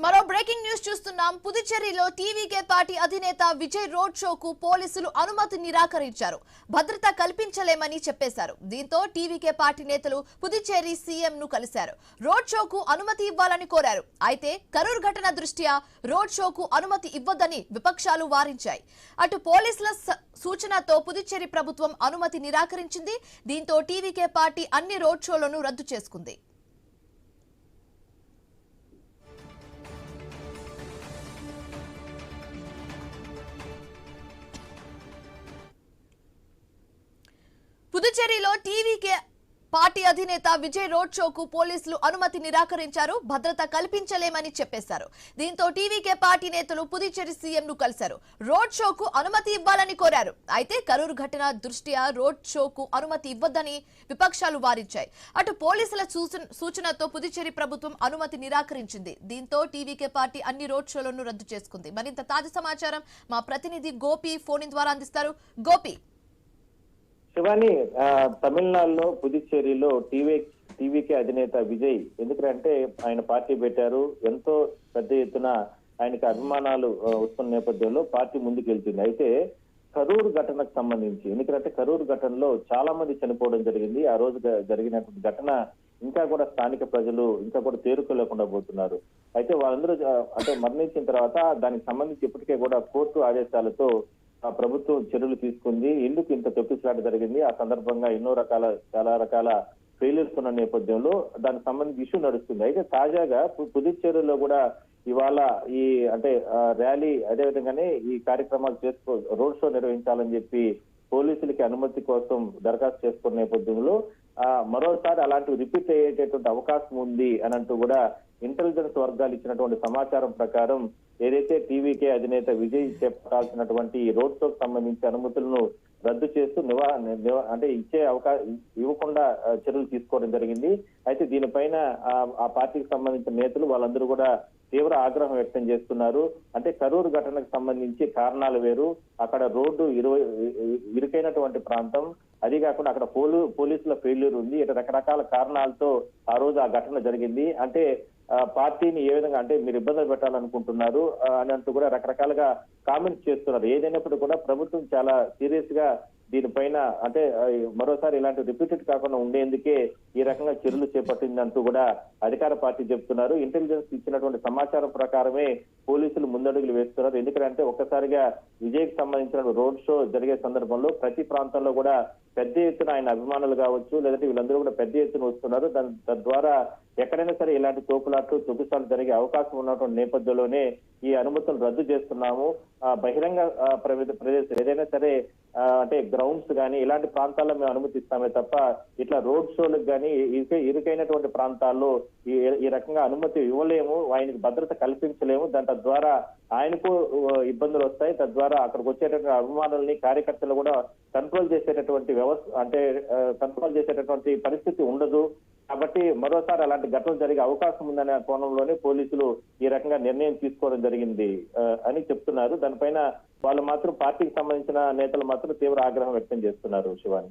మరో breaking news చూస్తున్నాం. పుదుచ్చేరిలో TVK party అధినేత విజయ్ రోడ్ షోకు పోలీసులు అనుమతి నిరాకరించారు. భద్రత కల్పించలేమని చెప్పేశారు. దీంతో టీవీకే పార్టీ నేతలు పుదుచ్చేరి సీఎం ను కలిశారు. రోడ్ షోకు అనుమతి ఇవ్వాలని కోరారు. అయితే కరూర్ ఘటన దృష్ట్యా రోడ్ షోకు అనుమతి ఇవ్వొద్దని విపక్షాలు వారించాయి. అటు పోలీసుల సూచనతో పుదుచ్చేరి ప్రభుత్వం అనుమతి నిరాకరించింది. దీంతో టీవీకే పార్టీ అన్ని రోడ్ షోలను రద్దు చేసుకుంది. పుదుచ్చేరిలో టీవీకే పార్టీ అధినేత విజయ్ రోడ్ షోకు పోలీసులు అనుమతి నిరాకరించారు. భద్రత కల్పించలేమని చెప్పేశారు. దీంతో టీవీకే పార్టీ నేతలు పుదుచ్చేరి సీఎం ను కలిశారు. రోడ్ షోకు అనుమతి ఇవ్వాలని కోరారు. అయితే కరూర్ ఘటన దృష్ట్యా రోడ్ షోకు అనుమతి ఇవ్వొద్దని విపక్షాలు వారించాయి. అటు పోలీసుల సూచనతో పుదుచ్చేరి ప్రభుత్వం అనుమతి నిరాకరించింది. దీంతో టీవీకే పార్టీ అన్ని రోడ్ షోలను రద్దు చేసుకుంది. మరింత తాజా సమాచారం మా ప్రతినిధి గోపి ఫోన్ ద్వారా అందిస్తారు. గోపి, శివాని, తమిళనాడులో పుదుచ్చేరిలో టీవీకే అధినేత విజయ్ ఎందుకంటే ఆయన పార్టీ పెట్టారు. ఎంతో పెద్ద ఎత్తున ఆయనకి అభిమానాలు వస్తున్న నేపథ్యంలో పార్టీ ముందుకు వెళ్తుంది. అయితే కరూర్ ఘటనకు సంబంధించి ఎందుకంటే కరూర్ ఘటనలో చాలా మంది చనిపోవడం జరిగింది. ఆ రోజు జరిగినటువంటి ఘటన ఇంకా కూడా స్థానిక ప్రజలు ఇంకా కూడా తేరుకోలేకుండా పోతున్నారు. అయితే వాళ్ళందరూ అంటే మరణించిన తర్వాత దానికి సంబంధించి ఇప్పటికే కూడా కోర్టు ఆదేశాలతో ప్రభుత్వం చర్యలు తీసుకుంది. ఎందుకు ఇంత తొక్కిసలాట జరిగింది, ఆ సందర్భంగా చాలా రకాల ఫెయిల్యూర్స్ ఉన్న నేపథ్యంలో దానికి సంబంధించి ఇష్యూ నడుస్తుంది. అయితే తాజాగా పుదుచ్చేరిలో కూడా ఇవాళ ఈ అంటే ర్యాలీ అదేవిధంగానే ఈ కార్యక్రమాలు రోడ్ షో నిర్వహించాలని చెప్పి పోలీసులకి అనుమతి కోసం దరఖాస్తు చేసుకున్న నేపథ్యంలో మరోసారి అలాంటివి రిపీట్ అయ్యేటటువంటి అవకాశం ఉంది అని అంటూ కూడా ఇంటెలిజెన్స్ వర్గాలు ఇచ్చినటువంటి సమాచారం ప్రకారం ఏదైతే టీవీకే అధినేత విజయ్ చేపట్టాల్సినటువంటి రోడ్ షోకి సంబంధించి అనుమతులను రద్దు చేస్తూ అంటే ఇవ్వకుండా చర్యలు తీసుకోవడం జరిగింది. అయితే దీనిపైన ఆ పార్టీకి సంబంధించిన నేతలు వాళ్ళందరూ కూడా తీవ్ర ఆగ్రహం వ్యక్తం చేస్తున్నారు. అంటే కరూర్ ఘటనకు సంబంధించి కారణాలు వేరు, అక్కడ రోడ్డు ఇరుకైనటువంటి ప్రాంతం, అది కాకుండా అక్కడ పోలీసుల ఫెయిల్యూర్ ఉంది, ఇటు రకరకాల కారణాలతో ఆ రోజు ఆ ఘటన జరిగింది. అంటే పార్టీని ఏ విధంగా అంటే మీరు ఇబ్బందులు పెట్టాలనుకుంటున్నారు అని అంటూ కూడా రకరకాలుగా కామెంట్స్ చేస్తున్నారు. ఏదైనప్పుడు కూడా ప్రభుత్వం చాలా సీరియస్ గా దీనిపైన అంటే మరోసారి ఇలాంటి రిపీటెడ్ కాకుండా ఉండేందుకే ఈ రకంగా చర్యలు చేపట్టిందంటూ కూడా అధికార పార్టీ చెప్తున్నారు. ఇంటెలిజెన్స్ ఇచ్చినటువంటి సమాచారం ప్రకారమే పోలీసులు ముందడుగులు వేస్తున్నారు. ఎందుకంటే ఒక్కసారిగా విజయ్కి సంబంధించిన రోడ్ షో జరిగే సందర్భంలో ప్రతి ప్రాంతంలో కూడా పెద్ద ఎత్తున ఆయన అభిమానులు కావచ్చు, లేదంటే వీళ్ళందరూ కూడా పెద్ద ఎత్తున వస్తున్నారు. తద్వారా ఎక్కడైనా సరే ఇలాంటి తొక్కిసాలు జరిగే అవకాశం ఉన్నటువంటి నేపథ్యంలోనే ఈ అనుమతులు రద్దు చేస్తున్నాము. బహిరంగ ప్రదేశం ఏదైనా సరే అంటే గ్రౌండ్స్ కానీ ఇలాంటి ప్రాంతాల్లో మేము అనుమతిస్తామే తప్ప ఇట్లా రోడ్ షోలకు కానీ ఇరుకైనటువంటి ప్రాంతాల్లో ఈ రకంగా అనుమతి ఇవ్వలేము, ఆయనకి భద్రత కల్పించలేము. తద్వారా ఆయనకు ఇబ్బందులు వస్తాయి. తద్వారా అక్కడికి వచ్చేటటువంటి అభిమానుల్ని కార్యకర్తలు కూడా కంట్రోల్ చేసేటటువంటి కంట్రోల్ చేసేటటువంటి పరిస్థితి ఉండదు. కాబట్టి మరోసారి అలాంటి ఘటనలు జరిగే అవకాశం ఉందనే కోణంలోనే పోలీసులు ఈ రకంగా నిర్ణయం తీసుకోవడం జరిగింది అని చెప్తున్నారు. దానిపైన వాళ్ళు మాత్రం పార్టీకి సంబంధించిన నేతలు మాత్రం తీవ్ర ఆగ్రహం వ్యక్తం చేస్తున్నారు. శివాని.